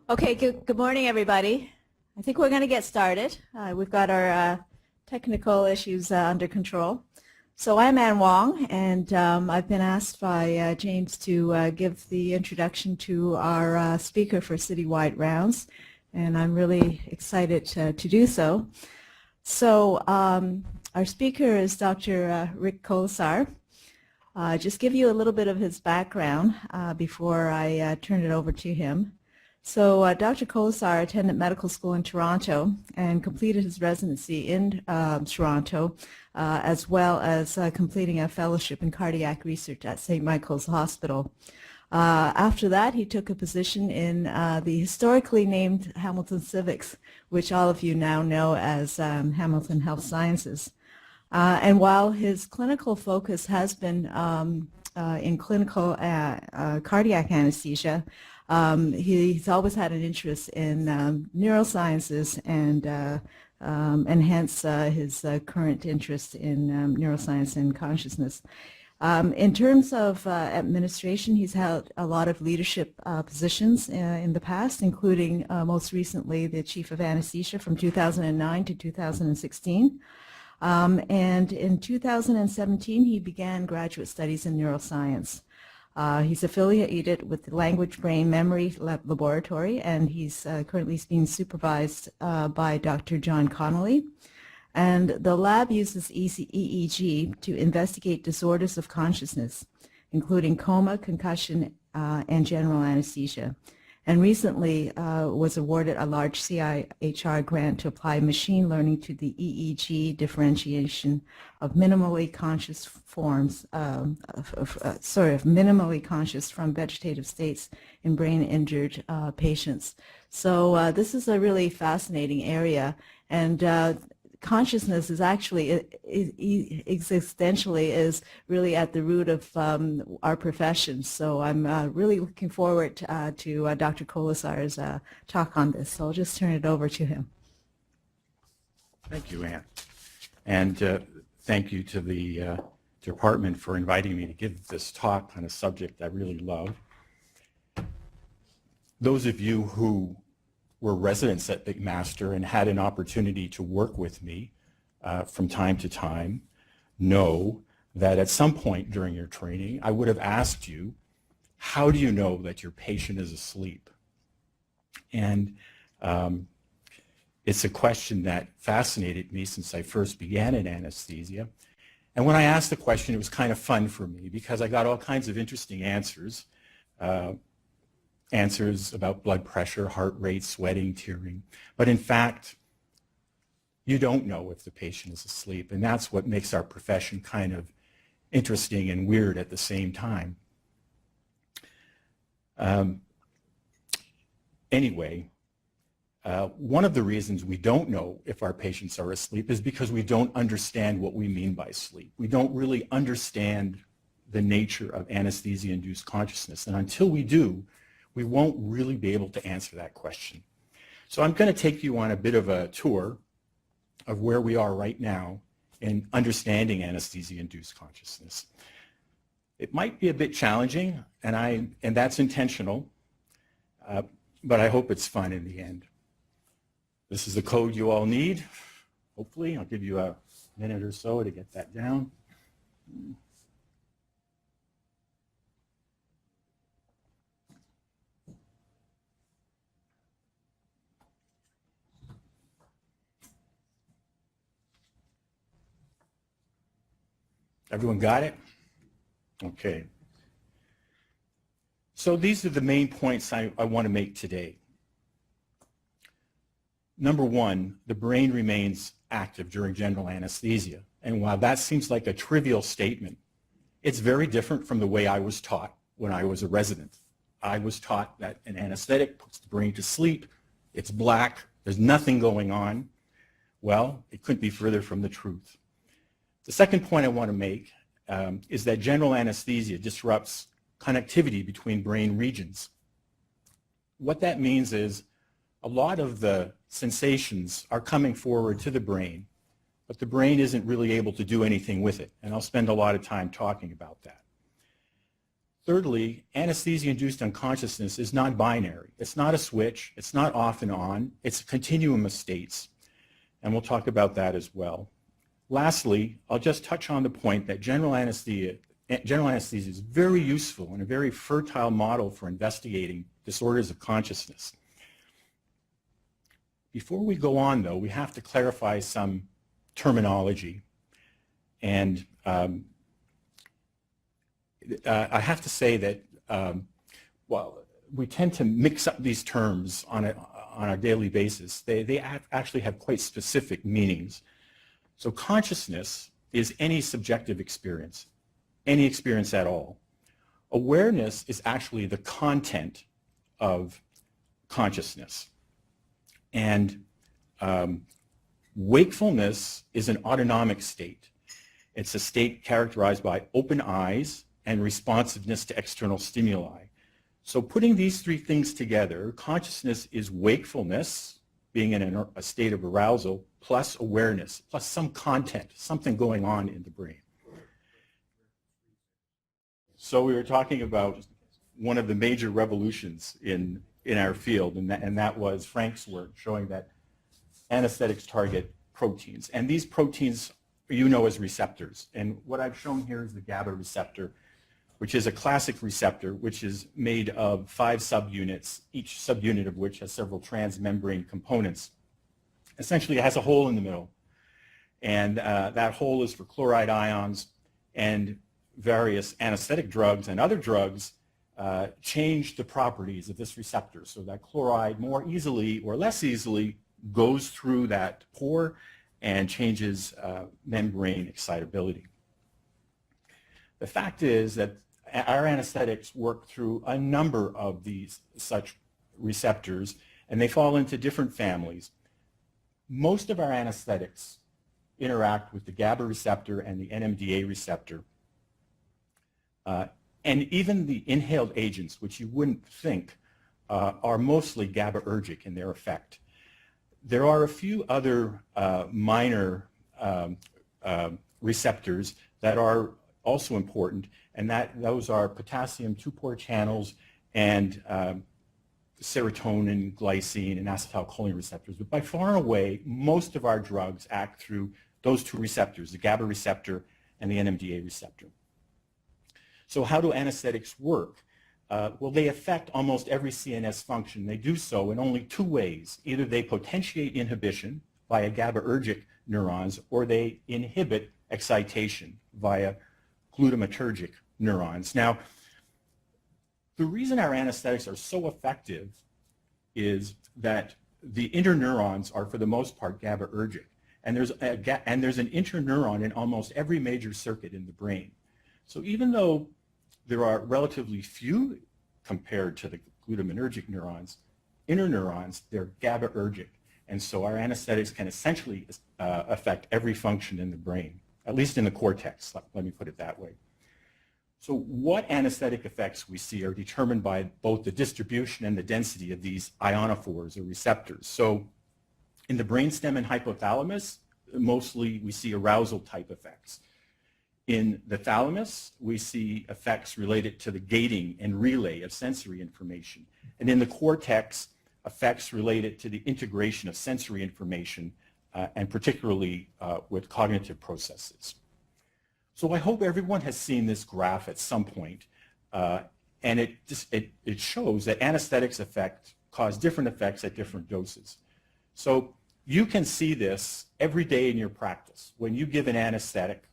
Okay, good morning, everybody. I think we're going to get started. We've got our technical issues under control. So I'm Ann Wong, and I've been asked by James to give the introduction to our speaker for citywide rounds, and I'm really excited to do so. So our speaker is Dr. Rick Kolesar. Just give you a little bit of his background before I turn it over to him. So Dr. Kolesar attended medical school in Toronto and completed his residency in Toronto, as well as completing a fellowship in cardiac research at St. Michael's Hospital. After that, he took a position in the historically named Hamilton Civics, which all of you now know as Hamilton Health Sciences. And while his clinical focus has been in clinical cardiac anesthesia, he's always had an interest in neurosciences and hence his current interest in neuroscience and consciousness. In terms of administration, he's held a lot of leadership positions in the past, including most recently the Chief of Anesthesia from 2009 to 2016. And in 2017, he began graduate studies in neuroscience. He's affiliated with the Language Brain Memory Laboratory, and he's currently being supervised by Dr. John Connolly. And the lab uses EEG to investigate disorders of consciousness, including coma, concussion, and general anesthesia. And recently was awarded a large CIHR grant to apply machine learning to the EEG differentiation of minimally conscious forms, minimally conscious from vegetative states in brain-injured patients. So this is a really fascinating area, and consciousness is actually, existentially, is really at the root of our profession. So I'm really looking forward to Dr. Kolesar's talk on this. So I'll just turn it over to him. Thank you, Ann. And thank you to the department for inviting me to give this talk on a subject I really love. Those of you who were residents at McMaster and had an opportunity to work with me from time to time know that at some point during your training, I would have asked you, how do you know that your patient is asleep? And it's a question that fascinated me since I first began in anesthesia. And when I asked the question, it was kind of fun for me because I got all kinds of interesting answers. Answers about blood pressure, heart rate, sweating, tearing. But in fact, you don't know if the patient is asleep, and that's what makes our profession kind of interesting and weird at the same time. Anyway, one of the reasons we don't know if our patients are asleep is because we don't understand what we mean by sleep. We don't really understand the nature of anesthesia-induced consciousness, and until we do, we won't really be able to answer that question. So I'm going to take you on a bit of a tour of where we are right now in understanding anesthesia-induced consciousness. It might be a bit challenging, and that's intentional, but I hope it's fun in the end. This is the code you all need. Hopefully, I'll give you a minute or so to get that down. Everyone got it? Okay. So these are the main points I want to make today. Number one, the brain remains active during general anesthesia. And while that seems like a trivial statement, it's very different from the way I was taught when I was a resident. I was taught that an anesthetic puts the brain to sleep, it's black, there's nothing going on. Well, it couldn't be further from the truth. The second point I want to make is that general anesthesia disrupts connectivity between brain regions. What that means is a lot of the sensations are coming forward to the brain, but the brain isn't really able to do anything with it, and I'll spend a lot of time talking about that. Thirdly, anesthesia-induced unconsciousness is not binary. It's not a switch. It's not off and on. It's a continuum of states. And we'll talk about that as well. Lastly, I'll just touch on the point that general anesthesia is very useful and a very fertile model for investigating disorders of consciousness. Before we go on, though, we have to clarify some terminology. And I have to say that, well, we tend to mix up these terms on a daily basis. They actually have quite specific meanings. So consciousness is any subjective experience, any experience at all. Awareness is actually the content of consciousness. And wakefulness is an autonomic state. It's a state characterized by open eyes and responsiveness to external stimuli. So putting these three things together, consciousness is wakefulness, being in a state of arousal, plus awareness, plus some content, something going on in the brain. So we were talking about one of the major revolutions in our field, and that was Frank's work showing that anesthetics target proteins. And these proteins you know as receptors. And what I've shown here is the GABA receptor, which is a classic receptor, which is made of 5 subunits, each subunit of which has several transmembrane components. Essentially, it has a hole in the middle. And that hole is for chloride ions, and various anesthetic drugs and other drugs change the properties of this receptor so that chloride more easily or less easily goes through that pore and changes membrane excitability. The fact is that our anesthetics work through a number of these such receptors, and they fall into different families. Most of our anesthetics interact with the GABA receptor and the NMDA receptor. And even the inhaled agents, which you wouldn't think, are mostly GABAergic in their effect. There are a few other minor receptors that are also important, and those are potassium 2-pore channels and serotonin, glycine, and acetylcholine receptors. But by far and away, most of our drugs act through those 2 receptors, the GABA receptor and the NMDA receptor. So how do anesthetics work? Well, they affect almost every CNS function. They do so in only 2 ways. Either they potentiate inhibition via GABAergic neurons, or they inhibit excitation via glutamatergic neurons. Now, the reason our anesthetics are so effective is that the interneurons are, for the most part, GABAergic. And there's an interneuron in almost every major circuit in the brain. So even though there are relatively few compared to the glutamatergic neurons, interneurons, they're GABAergic. And so our anesthetics can essentially affect every function in the brain, at least in the cortex, let me put it that way. So what anesthetic effects we see are determined by both the distribution and the density of these ionophores or receptors. So in the brainstem and hypothalamus, mostly we see arousal type effects. In the thalamus, we see effects related to the gating and relay of sensory information. And in the cortex, effects related to the integration of sensory information, and particularly with cognitive processes. So I hope everyone has seen this graph at some point, and it shows that anesthetics cause different effects at different doses. So you can see this every day in your practice. When you give an anesthetic,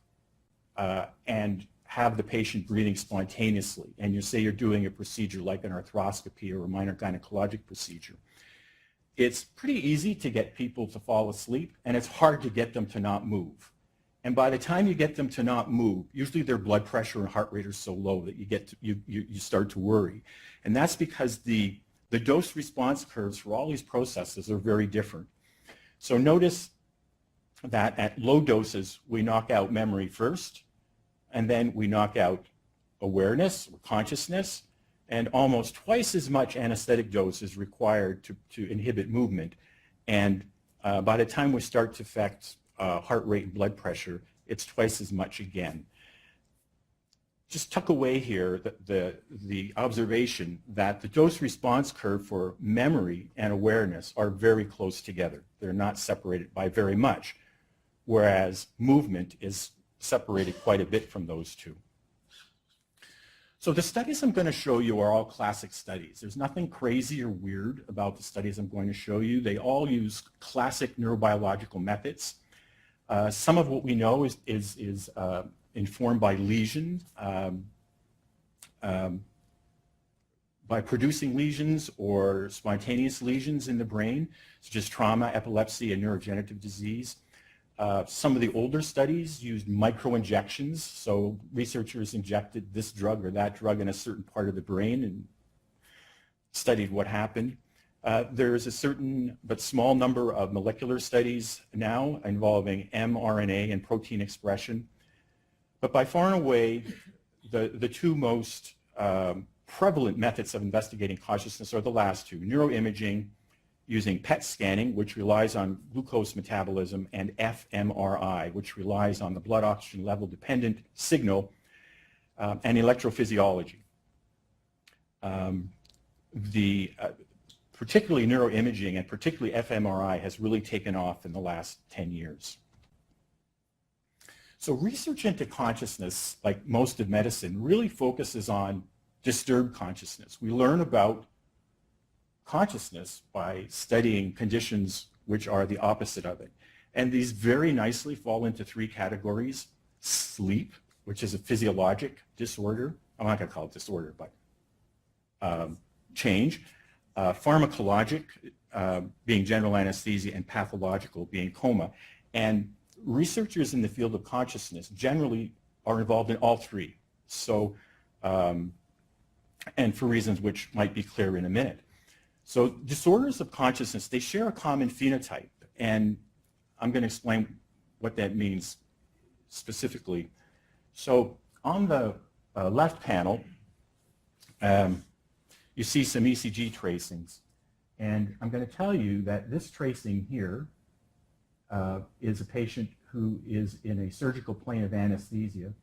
and have the patient breathing spontaneously, and you say you're doing a procedure like an arthroscopy or a minor gynecologic procedure, it's pretty easy to get people to fall asleep, and it's hard to get them to not move. And by the time you get them to not move, usually their blood pressure and heart rate are so low that you start to worry. And that's because the dose response curves for all these processes are very different. So notice that at low doses, we knock out memory first, and then we knock out awareness or consciousness, and almost twice as much anesthetic dose is required to inhibit movement. And by the time we start to affect heart rate and blood pressure, it's twice as much again. just tuck away here the observation that the dose response curve for memory and awareness are very close together. They're not separated by very much, whereas movement is separated quite a bit from those two. So the studies I'm going to show you are all classic studies. There's nothing crazy or weird about the studies I'm going to show you. They all use classic neurobiological methods. Some of what we know is informed by lesions, by producing lesions or spontaneous lesions in the brain, such as trauma, epilepsy, and neurodegenerative disease. Some of the older studies used microinjections, so researchers injected this drug or that drug in a certain part of the brain and studied what happened. There's a certain but small number of molecular studies now involving mRNA and protein expression. But by far and away, the two most prevalent methods of investigating consciousness are the last two: neuroimaging using PET scanning, which relies on glucose metabolism, and fMRI, which relies on the blood oxygen level dependent signal, and electrophysiology. Particularly neuroimaging and particularly fMRI has really taken off in the last 10 years. So research into consciousness, like most of medicine, really focuses on disturbed consciousness. We learn about consciousness by studying conditions which are the opposite of it. And these very nicely fall into three categories: sleep, which is a physiologic disorder. I'm not going to call it disorder, but change. Pharmacologic, being general anesthesia, and pathological, being coma. And researchers in the field of consciousness generally are involved in all three. So, and for reasons which might be clear in a minute. So disorders of consciousness, they share a common phenotype, and I'm going to explain what that means specifically. So on the left panel, you see some ECG tracings, and I'm going to tell you that this tracing here is a patient who is in a surgical plane of anesthesia,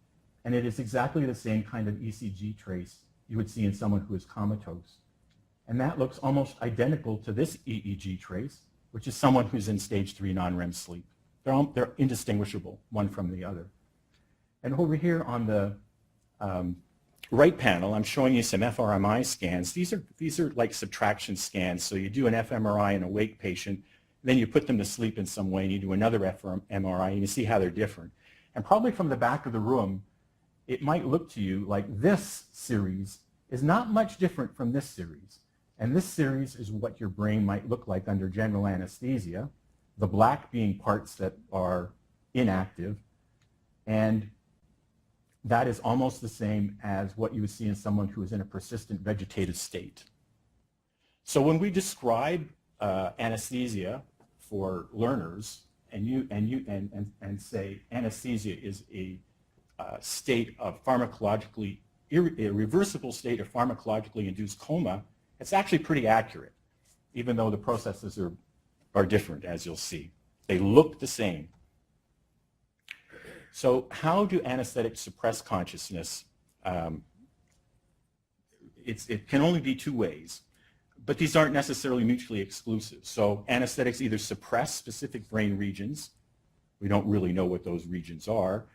and it is exactly the same kind of ECG trace you would see in someone who is comatose. And that looks almost identical to this EEG trace, which is someone who's in stage 3 non-REM sleep. They're indistinguishable, one from the other. And over here on the right panel, I'm showing you some fMRI scans. These are like subtraction scans. So you do an fMRI in an awake patient, then you put them to sleep in some way, and you do another fMRI, and you see how they're different. And probably from the back of the room, it might look to you like this series is not much different from this series. And this series is what your brain might look like under general anesthesia, the black being parts that are inactive, and that is almost the same as what you would see in someone who is in a persistent vegetative state. So when we describe anesthesia for learners, and say anesthesia is a state of pharmacologically, a reversible state of pharmacologically induced coma, it's actually pretty accurate, even though the processes are different, as you'll see. They look the same. So how do anesthetics suppress consciousness? It can only be two ways, but these aren't necessarily mutually exclusive. So anesthetics either suppress specific brain regions, we don't really know what those regions are,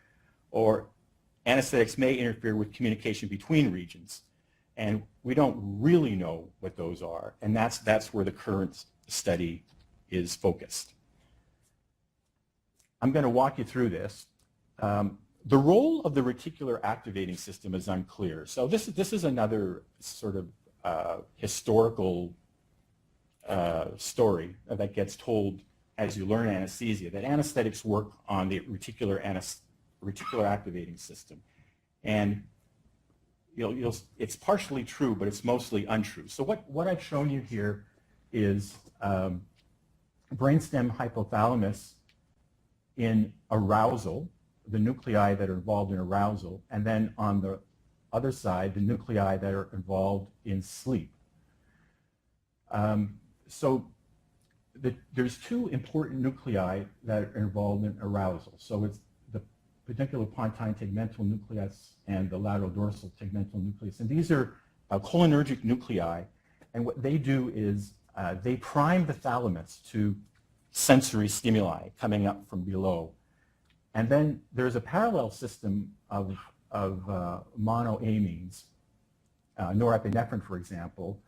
or anesthetics may interfere with communication between regions. And we don't really know what those are, and that's where the current study is focused. I'm going to walk you through this. The role of the reticular activating system is unclear. So this is another sort of historical story that gets told as you learn anesthesia, that anesthetics work on the reticular activating system. And it's partially true, but it's mostly untrue. So what I've shown you here is brainstem hypothalamus in arousal, the nuclei that are involved in arousal, and then on the other side, the nuclei that are involved in sleep. There's two important nuclei that are involved in arousal. So it's the pedunculopontine tegmental nucleus and the lateral dorsal tegmental nucleus. And these are cholinergic nuclei. And what they do is they prime the thalamus to sensory stimuli coming up from below. And then there's a parallel system of monoamines, norepinephrine, for example,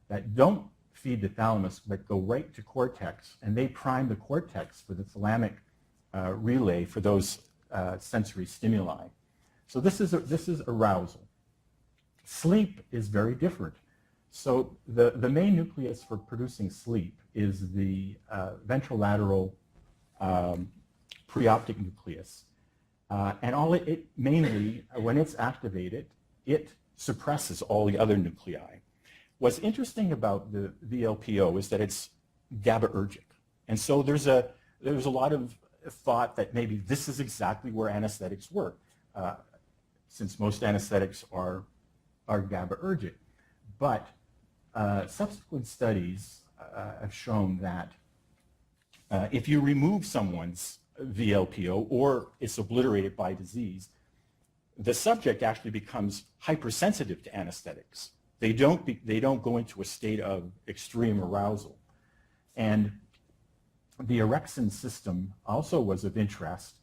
that don't feed the thalamus but go right to cortex, and they prime the cortex for the thalamic relay for those sensory stimuli. So this is arousal. Sleep is very different. So the main nucleus for producing sleep is the ventrolateral preoptic nucleus. And all it mainly, when it's activated, it suppresses all the other nuclei. What's interesting about the VLPO is that it's GABAergic. And so there's a lot of thought that maybe this is exactly where anesthetics work, since most anesthetics are GABAergic. But subsequent studies have shown that if you remove someone's VLPO or it's obliterated by disease, the subject actually becomes hypersensitive to anesthetics. They don't go into a state of extreme arousal. And the orexin system also was of interest.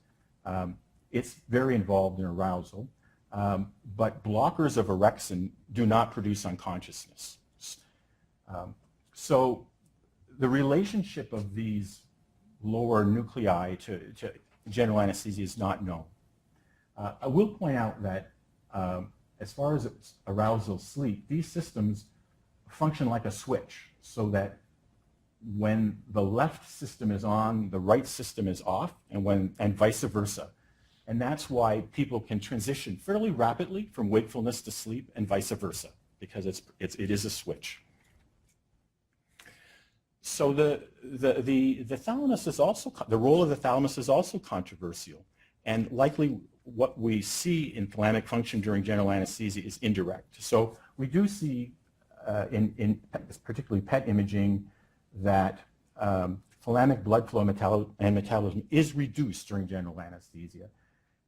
It's very involved in arousal, but blockers of orexin do not produce unconsciousness. So the relationship of these lower nuclei to general anesthesia is not known. I will point out that as far as arousal sleep, these systems function like a switch, so that when the left system is on, the right system is off, and vice versa. And that's why people can transition fairly rapidly from wakefulness to sleep and vice versa, because it is a switch. So the thalamus is also, the role of the thalamus is also controversial, and likely what we see in thalamic function during general anesthesia is indirect. So we do see in particularly PET imaging that thalamic blood flow and metabolism is reduced during general anesthesia.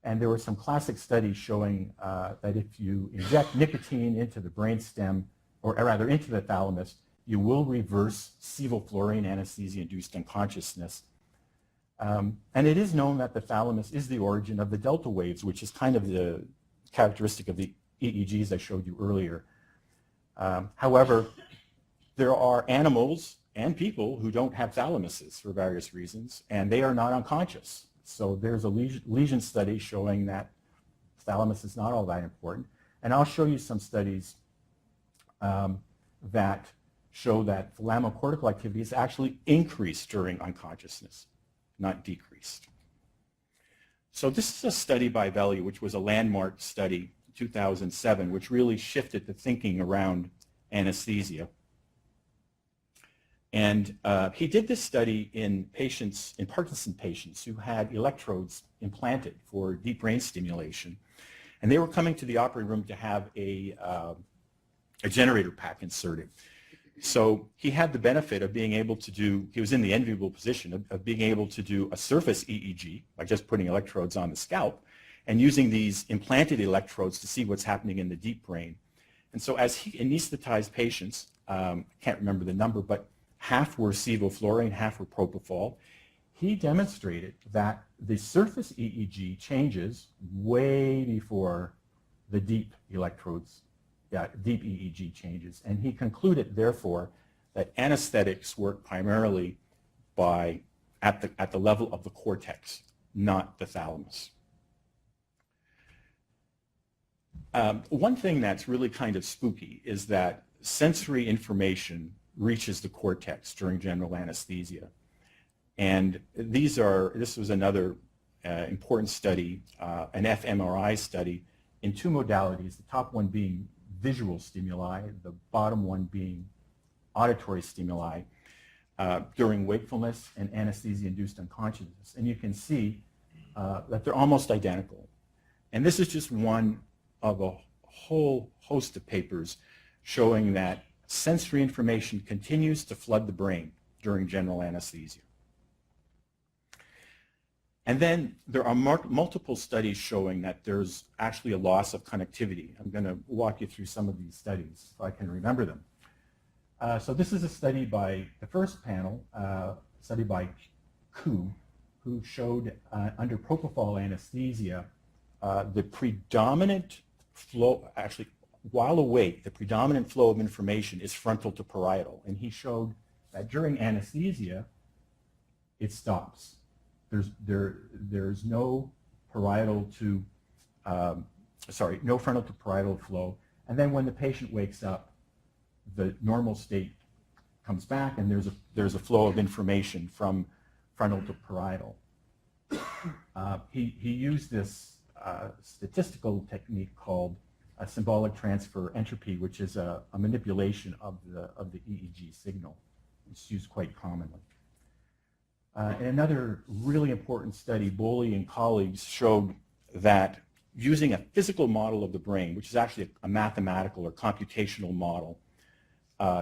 And there were some classic studies showing that if you inject nicotine into the brainstem, or rather into the thalamus, you will reverse sevoflurane anesthesia-induced unconsciousness. And it is known that the thalamus is the origin of the delta waves, which is kind of the characteristic of the EEGs I showed you earlier. However, there are animals and people who don't have thalamuses for various reasons, and they are not unconscious. So there's a lesion study showing that thalamus is not all that important. And I'll show you some studies that show that thalamocortical activity is actually increased during unconsciousness, not decreased. So this is a study by Belli, which was a landmark study in 2007, which really shifted the thinking around anesthesia. And he did this study in patients, in Parkinson patients who had electrodes implanted for deep brain stimulation. And they were coming to the operating room to have a generator pack inserted. So he had the benefit of being able to do, he was in the enviable position of being able to do a surface EEG by just putting electrodes on the scalp and using these implanted electrodes to see what's happening in the deep brain. And so as he anesthetized patients, I can't remember the number, but half were sevoflurane, half were propofol, he demonstrated that the surface EEG changes way before the deep electrodes, deep EEG changes. And he concluded, therefore, that anesthetics work primarily at the level of the cortex, not the thalamus. One thing that's really kind of spooky is that sensory information reaches the cortex during general anesthesia. And this was another important study, an fMRI study in two modalities, the top one being visual stimuli, the bottom one being auditory stimuli during wakefulness and anesthesia-induced unconsciousness. And you can see that they're almost identical. And this is just one of a whole host of papers showing that sensory information continues to flood the brain during general anesthesia. And then there are multiple studies showing that there's actually a loss of connectivity. I'm going to walk you through some of these studies if I can remember them. So this is a study by the first panel, study by Koo, who showed under propofol anesthesia the predominant flow, actually while awake, the predominant flow of information is frontal to parietal. And he showed that during anesthesia, it stops. There's no parietal to, no frontal to parietal flow. And then when the patient wakes up, the normal state comes back and there's a flow of information from frontal to parietal. He used this statistical technique called a symbolic transfer entropy, which is a manipulation of the EEG signal. It's used quite commonly. In another really important study, Boley and colleagues showed that using a physical model of the brain, which is actually a mathematical or computational model,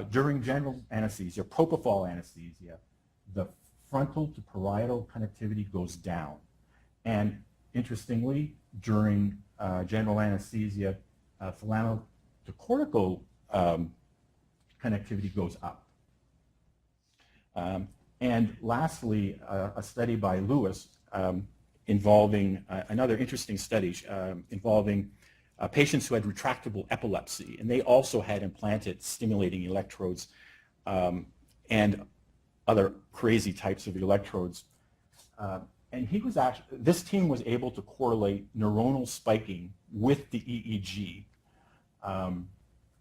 during general anesthesia, propofol anesthesia, the frontal to parietal connectivity goes down. And interestingly, during general anesthesia, thalamo to cortical connectivity goes up. And lastly, a study by Lewis involving another interesting study involving patients who had retractable epilepsy, and they also had implanted stimulating electrodes and other crazy types of electrodes. And this team was able to correlate neuronal spiking with the EEG,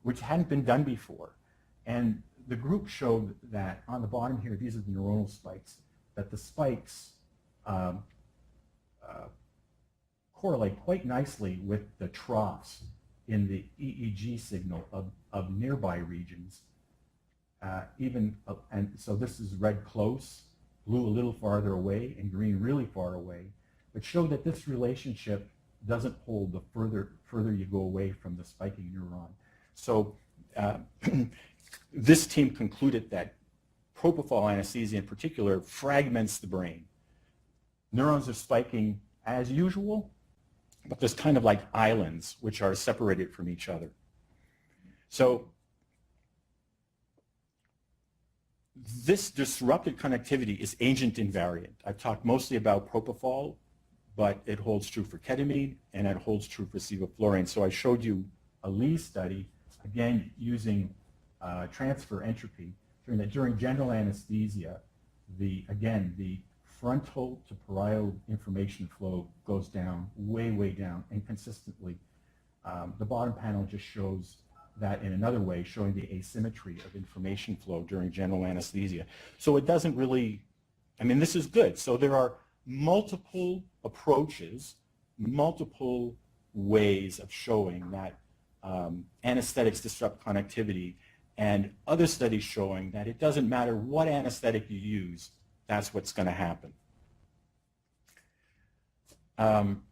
which hadn't been done before. And the group showed that on the bottom here, these are the neuronal spikes, that the spikes correlate quite nicely with the troughs in the EEG signal of nearby regions. And so this is red close, blue a little farther away, and green really far away, but showed that this relationship doesn't hold the further you go away from the spiking neuron. So this team concluded that propofol anesthesia in particular fragments the brain. Neurons are spiking as usual, but there's kind of like islands which are separated from each other. So this disrupted connectivity is agent invariant. I've talked mostly about propofol, but it holds true for ketamine and it holds true for sevoflurane. So I showed you a Lee study, again using transfer entropy, showing that during general anesthesia, the frontal to parietal information flow goes down, way, way down, and consistently. The bottom panel just shows that in another way, showing the asymmetry of information flow during general anesthesia. So it doesn't really, this is good. So there are multiple approaches, multiple ways of showing that anesthetics disrupt connectivity, and other studies showing that it doesn't matter what anesthetic you use, that's what's going to happen. I'm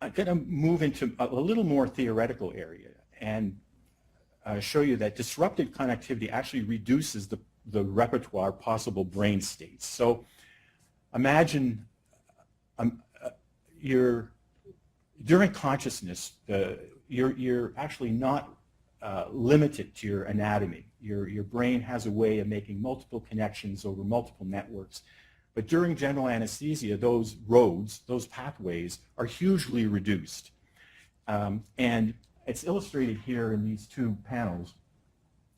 going to move into a little more theoretical area and show you that disrupted connectivity actually reduces the repertoire of possible brain states. So imagine during consciousness, you're actually not limited to your anatomy. Your brain has a way of making multiple connections over multiple networks. But during general anesthesia, those roads, those pathways are hugely reduced. And it's illustrated here in these two panels.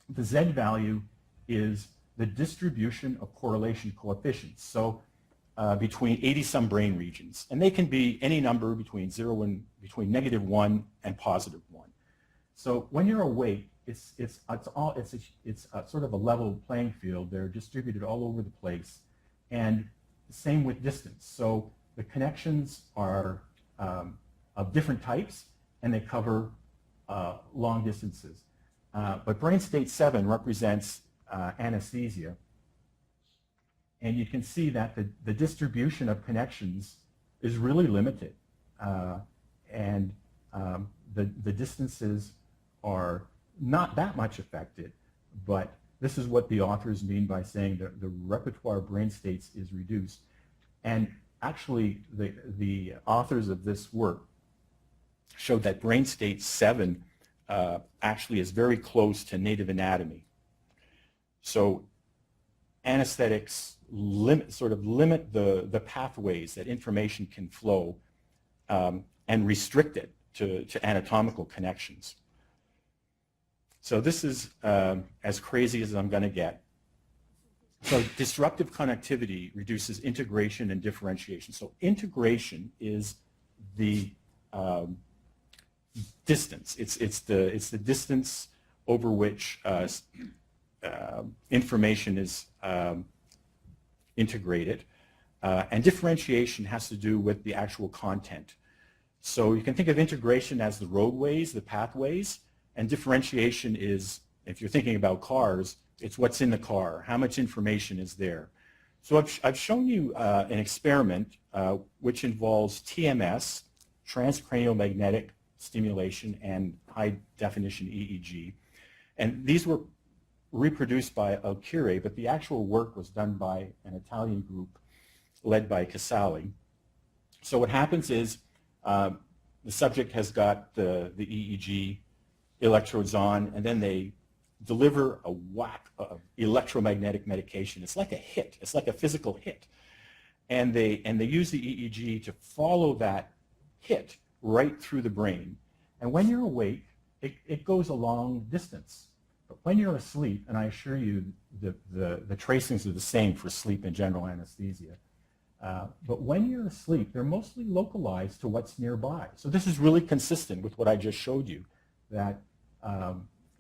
The Z value is the distribution of correlation coefficients. So between 80-some brain regions. And they can be any number between -1 and +1. So when you're awake, it's sort of a level playing field. They're distributed all over the place, and same with distance. So the connections are of different types, and they cover long distances. But brain state 7 represents anesthesia, and you can see that the distribution of connections is really limited, and the distances are not that much affected, but this is what the authors mean by saying that the repertoire of brain states is reduced. And actually, the authors of this work showed that brain state 7 actually is very close to native anatomy. So anesthetics sort of limit the pathways that information can flow and restrict it to anatomical connections. So this is as crazy as I'm going to get. So disruptive connectivity reduces integration and differentiation. So integration is the distance. It's the distance over which information is integrated, and differentiation has to do with the actual content. So you can think of integration as the roadways, the pathways, and differentiation is, if you're thinking about cars, it's what's in the car, how much information is there. So I've shown you an experiment which involves TMS, transcranial magnetic stimulation, and high definition EEG. And these were reproduced by Alcure, but the actual work was done by an Italian group led by Casali. So what happens is the subject has got the EEG electrodes on, and then they deliver a whack of electromagnetic medication. It's like a hit. It's like a physical hit. And they use the EEG to follow that hit right through the brain. And when you're awake, it goes a long distance. But when you're asleep, and I assure you the tracings are the same for sleep and general anesthesia, but when you're asleep, they're mostly localized to what's nearby. So this is really consistent with what I just showed you, that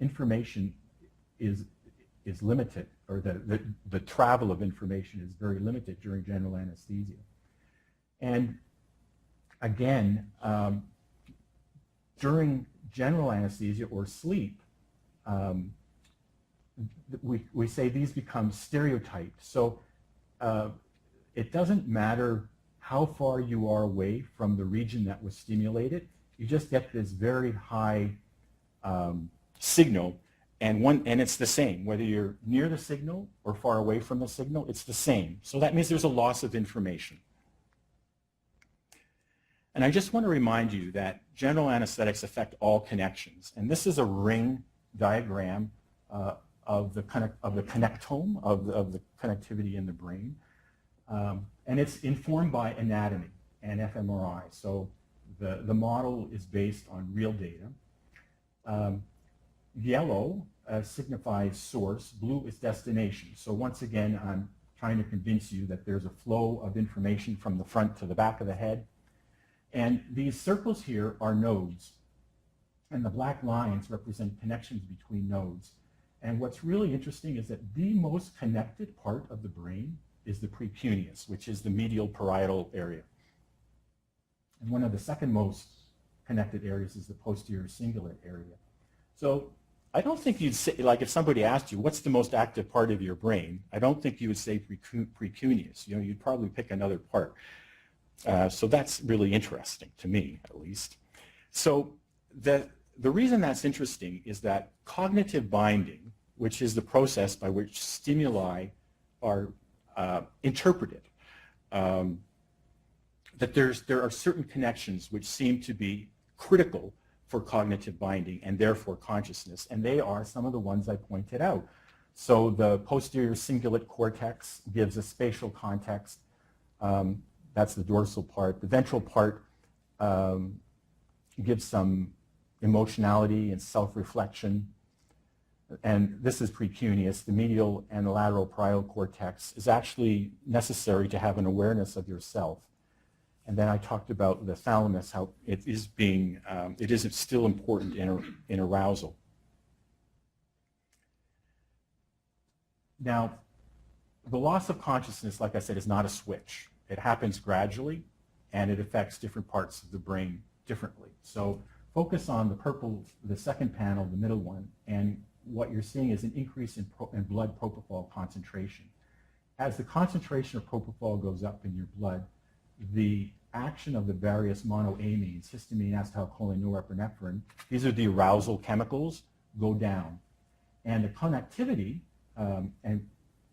information is limited, or the travel of information is very limited during general anesthesia. And again, during general anesthesia or sleep, we say these become stereotyped. So it doesn't matter how far you are away from the region that was stimulated, you just get this very high signal, and it's the same. Whether you're near the signal or far away from the signal, it's the same. So that means there's a loss of information. And I just want to remind you that general anesthetics affect all connections. And this is a ring diagram of the connectome, of the connectivity in the brain. And it's informed by anatomy and fMRI. So the model is based on real data. Yellow signifies source, blue is destination. So once again, I'm trying to convince you that there's a flow of information from the front to the back of the head. And these circles here are nodes. And the black lines represent connections between nodes. And what's really interesting is that the most connected part of the brain is the precuneus, which is the medial parietal area. And one of the second most connected areas is the posterior cingulate area. So I don't think you'd say, like if somebody asked you, what's the most active part of your brain? I don't think you would say precuneus. You know, you'd probably pick another part. So that's really interesting to me, at least. So the reason that's interesting is that cognitive binding, which is the process by which stimuli are interpreted, that there are certain connections which seem to be critical for cognitive binding and therefore consciousness, and they are some of the ones I pointed out. So the posterior cingulate cortex gives a spatial context. That's the dorsal part. The ventral part gives some emotionality and self-reflection. And this is precuneus. The medial and the lateral parietal cortex is actually necessary to have an awareness of yourself. And then I talked about the thalamus, how it is still important in arousal. Now, the loss of consciousness, like I said, is not a switch. It happens gradually, and it affects different parts of the brain differently. So focus on the purple, the second panel, the middle one, and what you're seeing is an increase in blood propofol concentration. As the concentration of propofol goes up in your blood, the action of the various monoamines, histamine, acetylcholine, norepinephrine, these are the arousal chemicals, go down. And the connectivity, and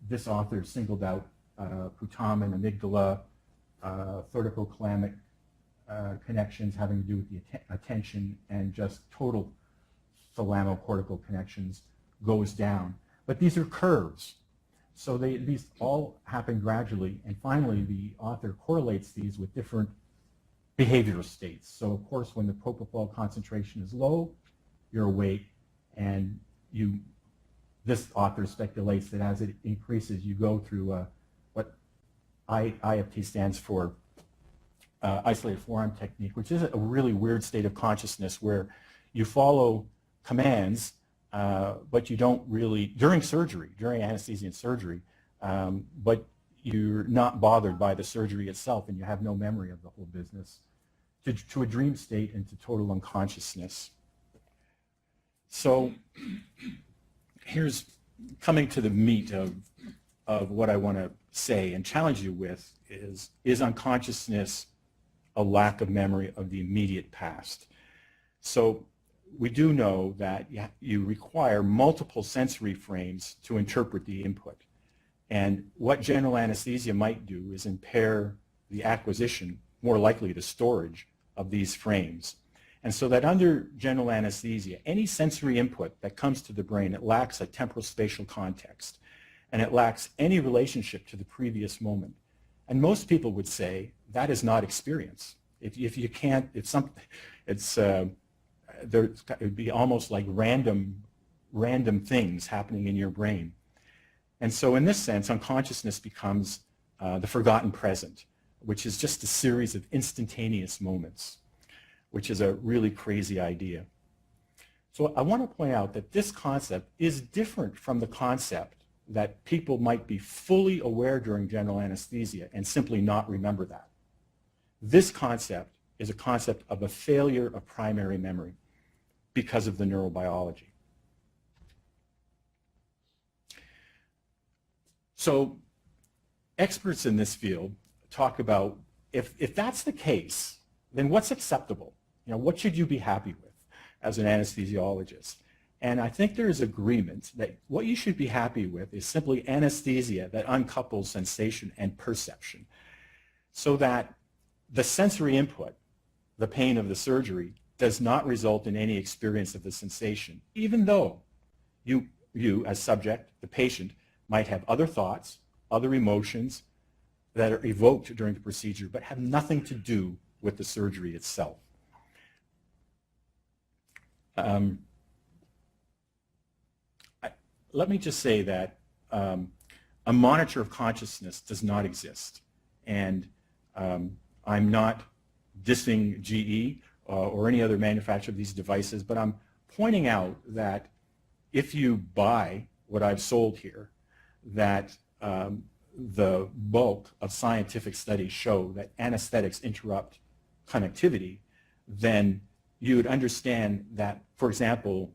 this author singled out putamen, amygdala, thoracothalamic connections having to do with the attention, and just total thalamocortical connections goes down. But these are curves. So these all happen gradually, and finally the author correlates these with different behavioral states. So of course when the propofol concentration is low, you're awake, and this author speculates that as it increases, you go through what IFT stands for isolated forearm technique, which is a really weird state of consciousness where you follow commands, but you don't really, during surgery, during anesthesia and surgery, but you're not bothered by the surgery itself, and you have no memory of the whole business, to a dream state and to total unconsciousness. So here's coming to the meat of what I want to say and challenge you with is unconsciousness a lack of memory of the immediate past? So we do know that you require multiple sensory frames to interpret the input. And what general anesthesia might do is impair the acquisition, more likely the storage, of these frames. And so that under general anesthesia, any sensory input that comes to the brain, it lacks a temporal spatial context, and it lacks any relationship to the previous moment. And most people would say that is not experience. If you can't, it would be almost like random things happening in your brain. And so in this sense, unconsciousness becomes the forgotten present, which is just a series of instantaneous moments, which is a really crazy idea. So I want to point out that this concept is different from the concept that people might be fully aware during general anesthesia and simply not remember that. This concept is a concept of a failure of primary memory because of the neurobiology. So experts in this field talk about if that's the case, then what's acceptable? What should you be happy with as an anesthesiologist? And I think there is agreement that what you should be happy with is simply anesthesia that uncouples sensation and perception, so that the sensory input, the pain of the surgery, does not result in any experience of the sensation, even though you as subject, the patient, might have other thoughts, other emotions that are evoked during the procedure, but have nothing to do with the surgery itself. Let me just say that a monitor of consciousness does not exist. And I'm not dissing GE or any other manufacturer of these devices, but I'm pointing out that if you buy what I've sold here, that the bulk of scientific studies show that anesthetics interrupt connectivity, then you would understand that, for example,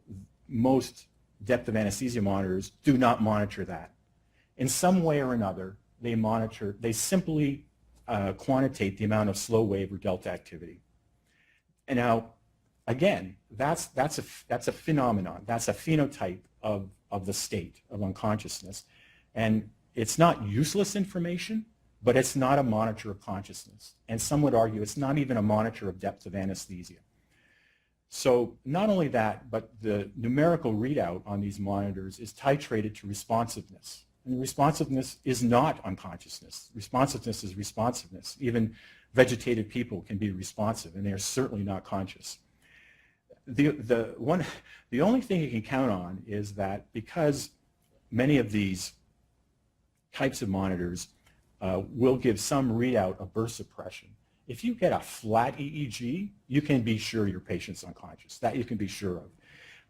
most depth of anesthesia monitors do not monitor that. In some way or another, they simply quantitate the amount of slow wave or delta activity. And now, again, that's a phenomenon. That's a phenotype of the state of unconsciousness. And it's not useless information, but it's not a monitor of consciousness. And some would argue it's not even a monitor of depth of anesthesia. So not only that, but the numerical readout on these monitors is titrated to responsiveness. And responsiveness is not unconsciousness. Responsiveness is responsiveness. Even vegetative people can be responsive, and they are certainly not conscious. The only thing you can count on is that because many of these types of monitors will give some readout of burst suppression. If you get a flat EEG, you can be sure your patient's unconscious. That you can be sure of.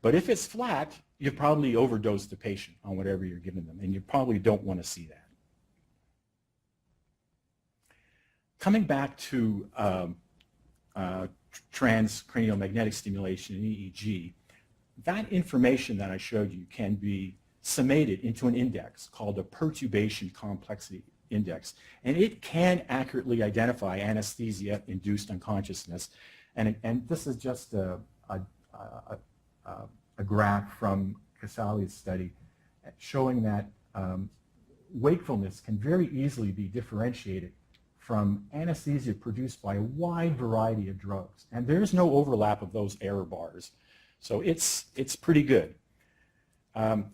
But if it's flat, you've probably overdosed the patient on whatever you're giving them, and you probably don't want to see that. Coming back to transcranial magnetic stimulation and EEG, that information that I showed you can be summated into an index called a perturbation complexity index, and it can accurately identify anesthesia-induced unconsciousness. And this is just a graph from Casali's study showing that wakefulness can very easily be differentiated from anesthesia produced by a wide variety of drugs. And there's no overlap of those error bars. So it's pretty good.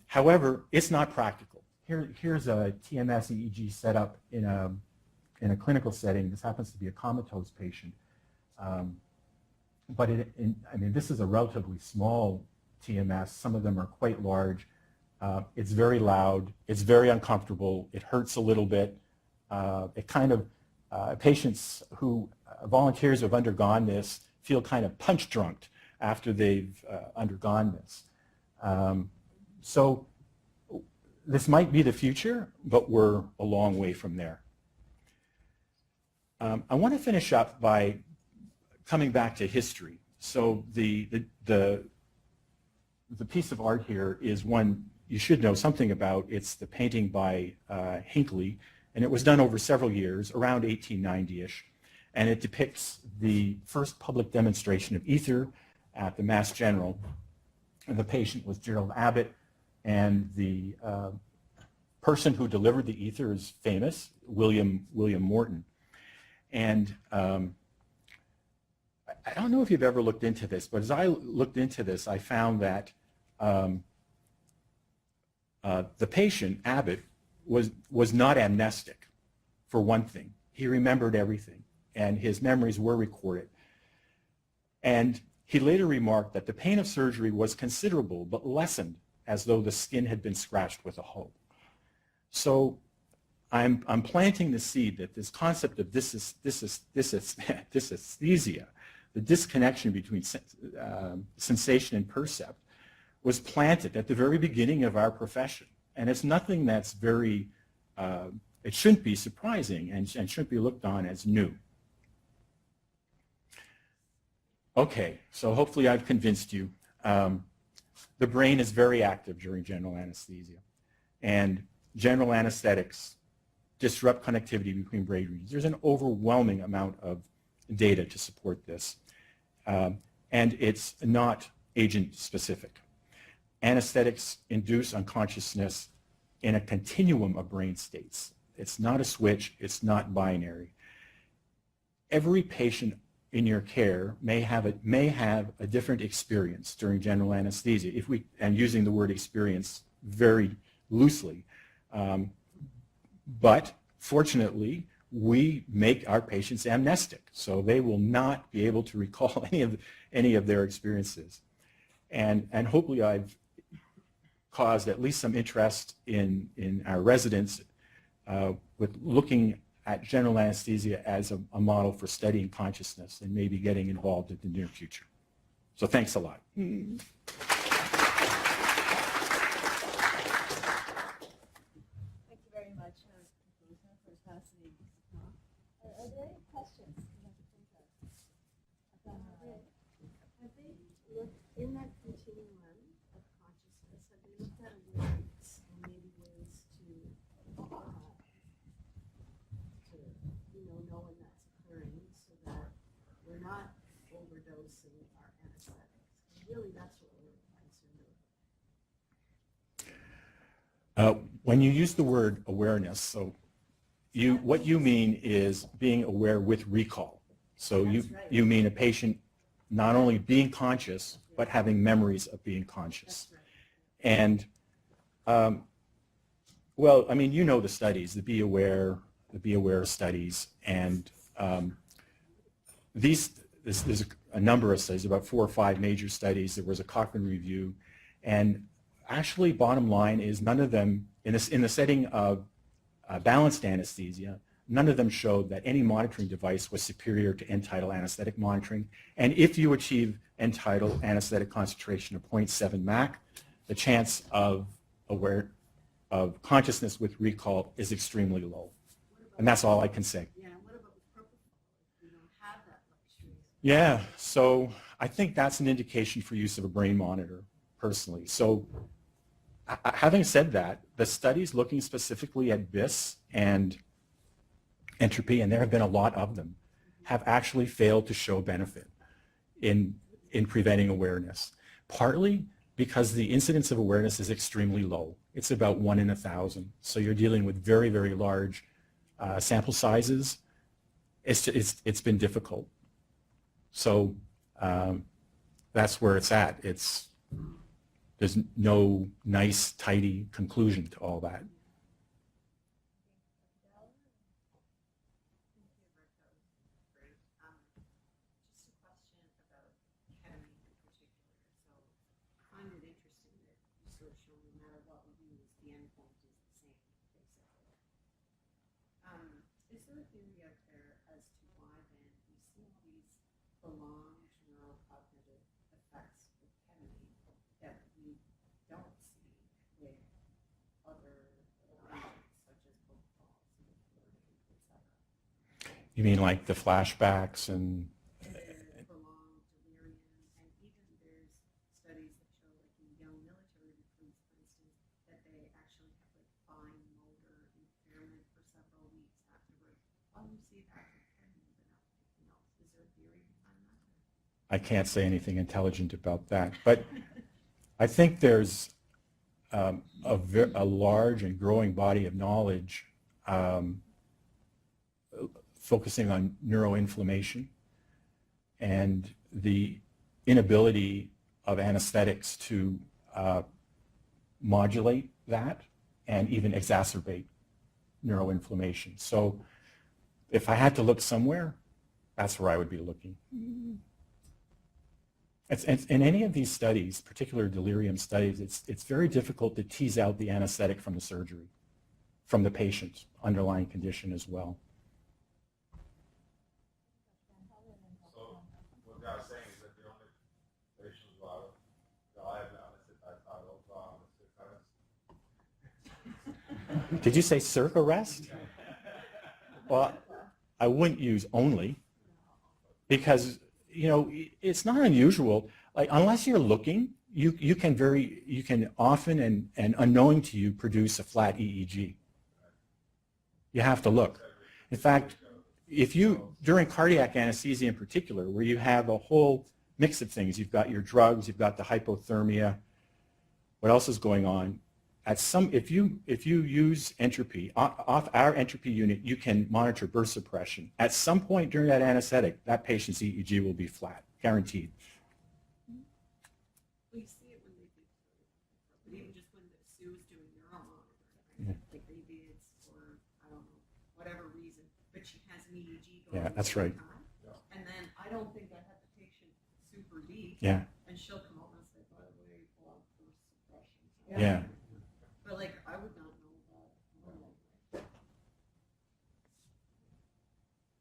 However, it's not practical. Here's a TMS EEG set up in a clinical setting. This happens to be a comatose patient. But I mean, this is a relatively small TMS. Some of them are quite large. It's very loud. It's very uncomfortable. It hurts a little bit. It kind of, patients who, volunteers who have undergone this feel kind of punch drunk after they've undergone this. So this might be the future, but we're a long way from there. I want to finish up by coming back to history. So the piece of art here is one you should know something about. It's the painting by Hinckley, and it was done over several years, around 1890-ish, and it depicts the first public demonstration of ether at the Mass General. And the patient was Gerald Abbott, and the person who delivered the ether is famous, William Morton. And I don't know if you've ever looked into this, but as I looked into this, I found that the patient, Abbott, was not amnestic, for one thing. He remembered everything, and his memories were recorded. And he later remarked that the pain of surgery was considerable, but lessened as though the skin had been scratched with a hoe. So I'm planting the seed that this concept of dysesthesia, the disconnection between sensation and percept, was planted at the very beginning of our profession. And it's nothing that's very, it shouldn't be surprising and shouldn't be looked on as new. Okay, so hopefully I've convinced you. The brain is very active during general anesthesia. And general anesthetics disrupt connectivity between brain regions. There's an overwhelming amount of data to support this. And it's not agent-specific. Anesthetics induce unconsciousness in a continuum of brain states. It's not a switch. It's not binary. Every patient in your care may have a different experience during general anesthesia, and using the word experience very loosely. But fortunately, we make our patients amnestic, so they will not be able to recall any of their experiences. And hopefully I've caused at least some interest in our residents with looking at general anesthesia as a model for studying consciousness and maybe getting involved in the near future. So thanks a lot. Thank you very much, for a fascinating talk. Are there any questions? Have they looked in that continuum of consciousness? Have they looked at awareness and maybe ways to know when that's occurring, so that we're not overdosing our anesthetics? Really, that's what we're concerned with. When you use the word awareness, so what you mean is being aware with recall. So you mean a patient not only being conscious, but having memories of being conscious. And, well, I mean, you know the studies, the Be Aware studies, and there's a number of studies, about 4 or 5 major studies. There was a Cochrane review, and actually, bottom line is none of them, in the setting of balanced anesthesia, none of them showed that any monitoring device was superior to end-tidal anesthetic monitoring. And if you achieve end-tidal anesthetic concentration of 0.7 MAC, the chance of consciousness with recall is extremely low. And that's all I can say. Yeah, what about propofol if we don't have that luxury? Yeah, so I think that's an indication for use of a brain monitor, personally. So having said that, the studies looking specifically at BIS and entropy, and there have been a lot of them, have actually failed to show benefit in preventing awareness, partly because the incidence of awareness is extremely low. It's about 1 in 1,000. So you're dealing with very, very large sample sizes, it's been difficult. So that's where it's at. There's no nice, tidy conclusion to all that. Just a question about ketamine in particular. So I find it interesting that you sort of show no matter what we use, the endpoint is the same, basically. Is there a theory out there as to why then we see all these prolonged neurocognitive effects with ketamine that we don't see with other agents such as protocols and flirting, etc.? You mean like the flashbacks and Prolonged delirium, and even there's studies that show, like in young military recruits, for instance, that they actually have like fine motor impairment for several weeks afterwards. Why do you see that with ketamine but not anything else? Is there a theory behind that? I can't say anything intelligent about that, but I think there's a large and growing body of knowledge focusing on neuroinflammation and the inability of anesthetics to modulate that and even exacerbate neuroinflammation. So if I had to look somewhere, that's where I would be looking. In any of these studies, particular delirium studies, it's very difficult to tease out the anesthetic from the surgery, from the patient's underlying condition as well. So what they're saying is that the only patients who are alive are Did you say circ arrest? Well, I wouldn't use only, because it's not unusual. Like, unless you're looking, you can often and unknowing to you produce a flat EEG. You have to look. In fact, during cardiac anesthesia in particular, where you have a whole mix of things, you've got your drugs, you've got the hypothermia, what else is going on? If you use entropy, off our entropy unit, you can monitor burst suppression. At some point during that anesthetic, that patient's EEG will be flat, guaranteed. Well, you see it when they do, but even just when the Sue is doing neuromonitoring, right? Like maybe it's for, I don't know, whatever reason, but she has an EEG going. Yeah, that's right. And then I don't think I have the patient super deep. Yeah. And she'll come over and say, by the way, blood burst suppression. Yeah. But like, I would not know that. I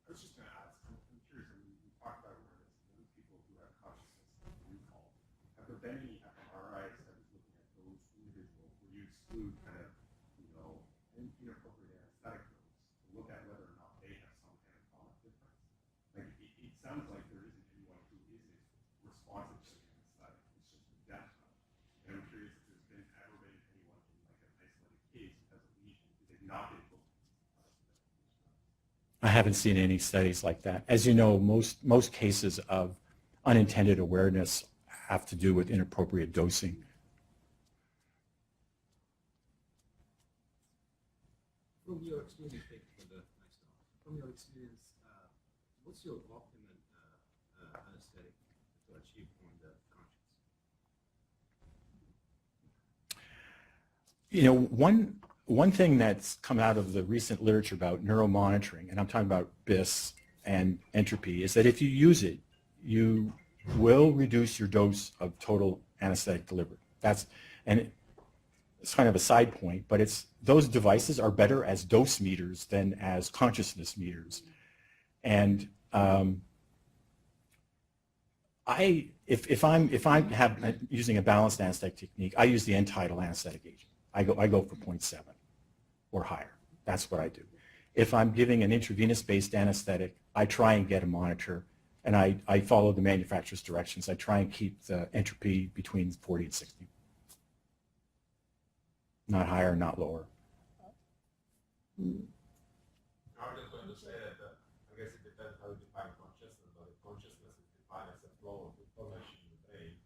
was just going to ask, I'm curious, I mean, we talked about awareness, and those people who have consciousness and recall. Have there been any MRI studies looking at those individuals where you exclude kind of, inappropriate anesthetic dose to look at whether or not they have some kind of common difference? Like, it sounds like there isn't anyone who isn't responsive to the anesthetic. It's just the depth of it. And I'm curious if there's ever been anyone in like an isolated case who has a lesion who they've not been booked. I haven't seen any studies like that. As you know, most cases of unintended awareness have to do with inappropriate dosing. From your experience, from your experience, what's your optimum anesthetic to achieve on the conscious? One thing that's come out of the recent literature about neuromonitoring, and I'm talking about BIS and entropy, is that if you use it, you will reduce your dose of total anesthetic delivery. It's kind of a side point, but those devices are better as dose meters than as consciousness meters. And if I'm using a balanced anesthetic technique, I use the end-tidal anesthetic agent. I go for 0.7 or higher. That's what I do. If I'm giving an intravenous-based anesthetic, I try and get a monitor, and I follow the manufacturer's directions. I try and keep the entropy between 40 and 60. Not higher, not lower. I was just going to say that I guess it depends how you define consciousness, but if consciousness is defined as a flow of information in the brain,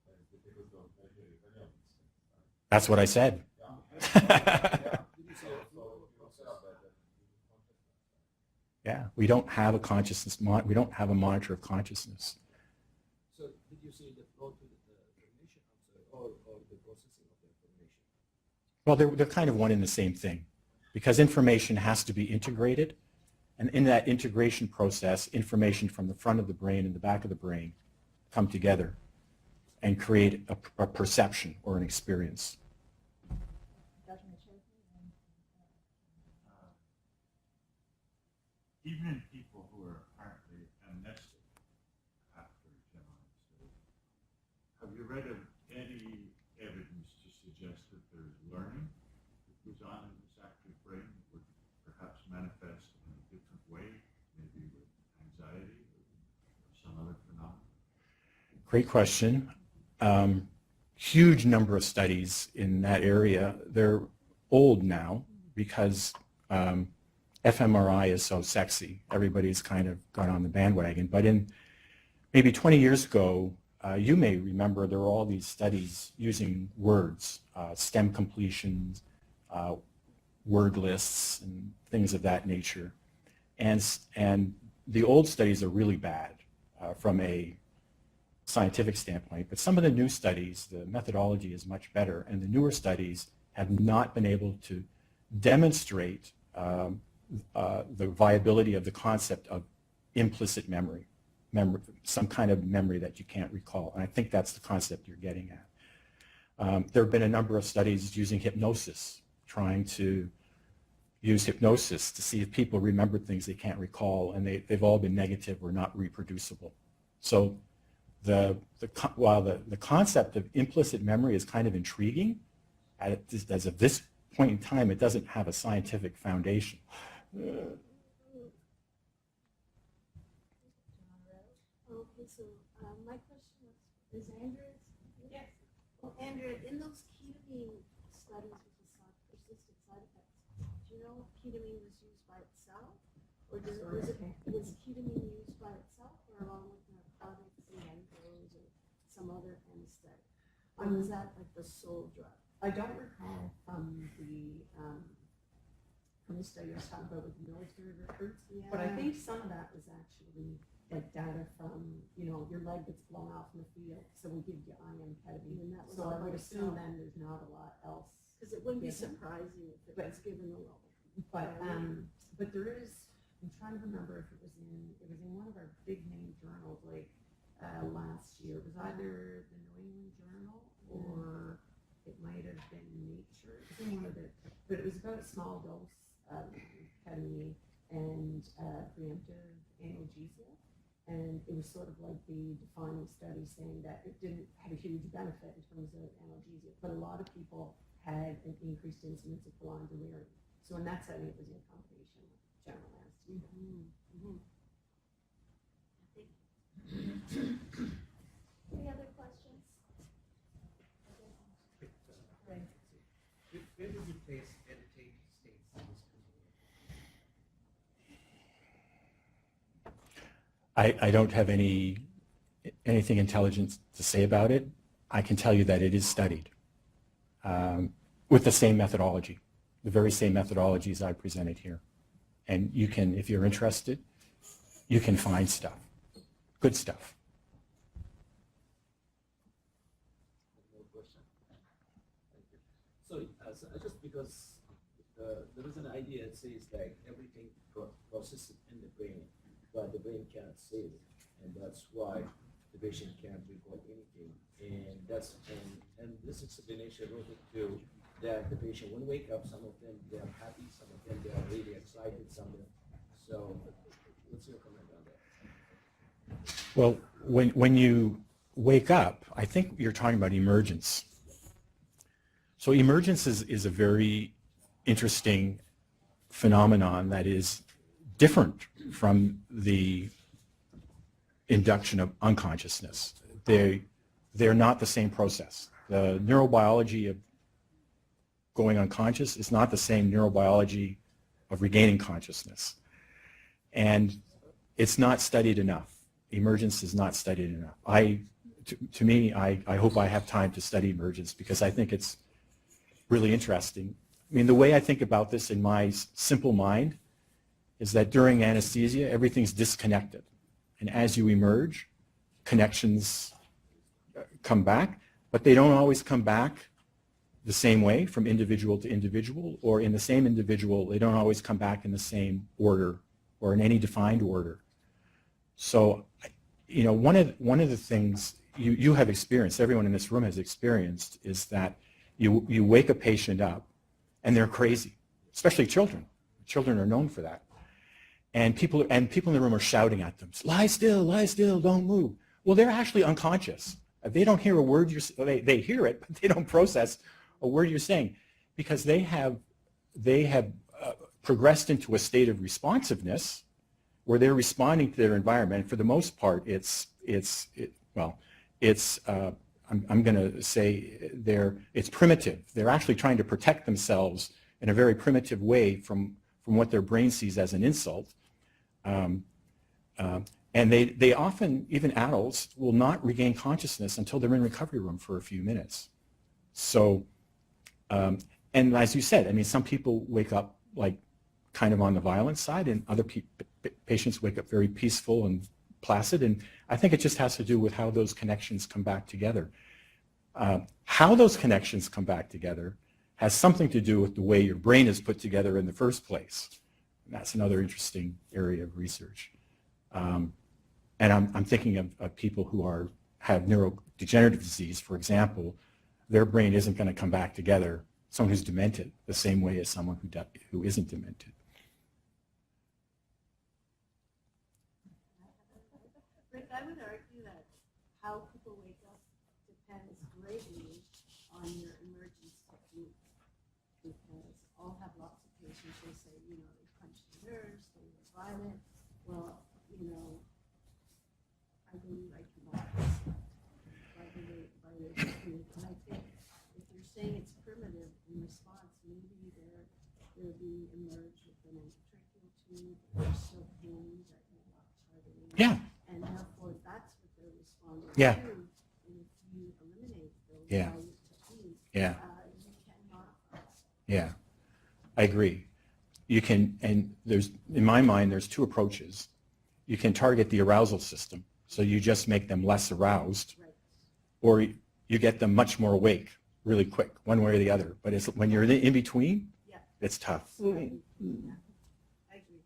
then it's difficult to measure if any of these things. Right? That's what I said. Yeah, we don't have a consciousness, we don't have a monitor of consciousness. So did you see the flow to the information, or the processing of the information? Well, they're kind of one and the same thing, because information has to be integrated, and in that integration process, information from the front of the brain and the back of the brain come together and create a perception or an experience. Even in people who are apparently amnestic after general anesthesia, have you read of any evidence to suggest that there's learning that goes on in this active brain that would perhaps manifest in a different way, maybe with anxiety or some other phenomenon? Great question. Huge number of studies in that area. They're old now because fMRI is so sexy. Everybody's kind of got on the bandwagon. But in maybe 20 years ago, you may remember there were all these studies using words, stem completions, word lists, and things of that nature. And the old studies are really bad from a scientific standpoint, but some of the new studies, the methodology is much better, and the newer studies have not been able to demonstrate the viability of the concept of implicit memory, some kind of memory that you can't recall. And I think that's the concept you're getting at. There have been a number of studies using hypnosis, trying to use hypnosis to see if people remember things they can't recall, and they've all been negative or not reproducible. So while the concept of implicit memory is kind of intriguing, as of this point in time, it doesn't have a scientific foundation. Okay, so my question is Andrea's? Yes. Well, Andrea, in those ketamine studies with the persistent side effects, do you know if ketamine was used by itself? Or was ketamine used by itself or along with narcotics and benzos or some other anesthetic? Or was that like the sole drug? I don't recall from the study I was talking about with the military recruits, but I think some of that was actually like data from, your leg gets blown off in the field, so we give you iron ketamine. And that was So I all would by assume itself. then there's not a lot else. Because it wouldn't be Yeah. surprising if it was given alone. But there is, I'm trying to remember if it was in one of our big name journals, like last year. It was either the New England Journal or it might have been Nature. It was in one of the, but it was about a small dose of ketamine and preemptive analgesia. And it was sort of like the defining study saying that it didn't have a huge benefit in terms of analgesia, but a lot of people had an increased incidence of prolonged delirium. So in that setting, it was in combination with general anesthesia. Any other questions? Where would you place meditative states in this continuum? I don't have anything intelligent to say about it. I can tell you that it is studied with the same methodology, the very same methodologies I presented here. And you can, if you're interested, you can find stuff, good stuff. No question. Thank you. So just because there is an idea that says like everything processes in the brain, but the brain cannot save it, and that's why the patient can't recall anything. And that's and this explanation related to that the patient when wake up, some of them they are happy, some of them they are really excited, some of them. So what's your comment on that? Well, when you wake up, I think you're talking about emergence. So emergence is a very interesting phenomenon that is different from the induction of unconsciousness. They're not the same process. The neurobiology of going unconscious is not the same neurobiology of regaining consciousness. And it's not studied enough. Emergence is not studied enough. To me, I hope I have time to study emergence because I think it's really interesting. I mean, the way I think about this in my simple mind is that during anesthesia, everything's disconnected. And as you emerge, connections come back, but they don't always come back the same way from individual to individual, or in the same individual, they don't always come back in the same order or in any defined order. So, you know, one of the things you have experienced, everyone in this room has experienced, is that you wake a patient up and they're crazy, especially children. Children are known for that. And people in the room are shouting at them, lie still, don't move. Well, they're actually unconscious. They don't hear a word they hear it, but they don't process a word you're saying, because they have progressed into a state of responsiveness where they're responding to their environment. For the most part, I'm going to say it's primitive. They're actually trying to protect themselves in a very primitive way from what their brain sees as an insult. And they often, even adults, will not regain consciousness until they're in recovery room for a few minutes. So, and as you said, I mean, some people wake up like kind of on the violent side, and other patients wake up very peaceful and placid. And I think it just has to do with how those connections come back together. How those connections come back together has something to do with the way your brain is put together in the first place. And that's another interesting area of research. And I'm thinking of people who have neurodegenerative disease, for example. Their brain isn't going to come back together, someone who's demented, the same way as someone who isn't demented. Rick, I would argue that how people wake up depends greatly on your emergence technique, because all have lots of patients who say, you know, they punched the nerves, they were violent. Well, you know, I believe I cannot by the technique. And I think if you're saying it's primitive in response, maybe they'll be emerged with an endotracheal tube, there's still pain that you're not targeting. Yeah. And therefore, that's what they're responding Yeah. to. And if you eliminate those Yeah. by your technique, Yeah. you can modify. Yeah, I agree. You can, and in my mind, there's two approaches. You can target the arousal system, so you just make them less aroused, Right. or you get them much more awake really quick, one way or the other. But when you're in between, Yeah. it's tough. Yeah. I agree.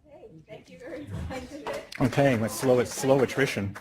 Okay, thank you very much. Okay, let's slow attrition.